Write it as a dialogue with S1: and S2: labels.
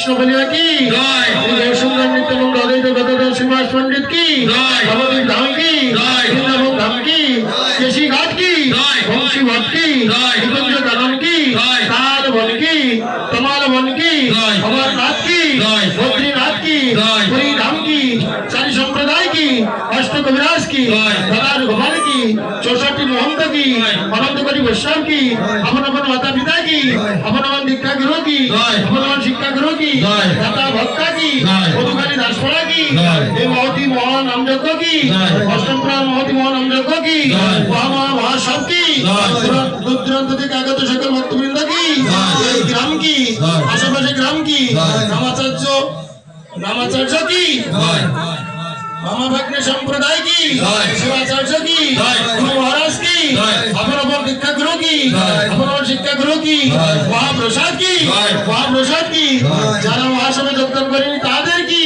S1: কৃষ্ণ বলিয়া কি সুন্দর নিত্যানন্দ অদ্বৈত গদাধর শ্রীনিবাস পণ্ডিত কি নবদ্বীপ ধাম কি বৃন্দাবন ধাম কি কেশী ঘাট কি বংশী ভট কি নিকুঞ্জ কানন কি তাল বন কি তমাল বন কি অমরনাথ কি বদ্রীনাথ কি পুরী ধাম কি চারি সম্প্রদায় কি অষ্ট কবিরাজ কি দাদার গোপাল কি 64 মহন্ত কি অনন্তকারী বৈষ্ণব কি আপন আপন মাতা পিতা কি আপন আপন দীক্ষা গুরু কি আপন আপন শিক্ষা গুরু কি দাতা ভক্তা কি মধুকারী দাসপড়া কি এই মহতি মহান নামযজ্ঞ কি অষ্টম প্রাণ মহতি মহান নামযজ্ঞ কি মহাসব কি দূর দূরান্ত থেকে আগত সকল ভক্তবৃন্দ কি এই গ্রাম কি আশেপাশে গ্রাম কি রামাচার্য কি মামাভাগ্নে সম্প্রদায় কি শিবাচার্য কি মহারাজ কি আপন আপন দীক্ষা গুরু কি আপন আপন শিক্ষা গুরু কি মহাপ্রসাদ কি যারা মহাসভা যোগদান করেনি তাদের কি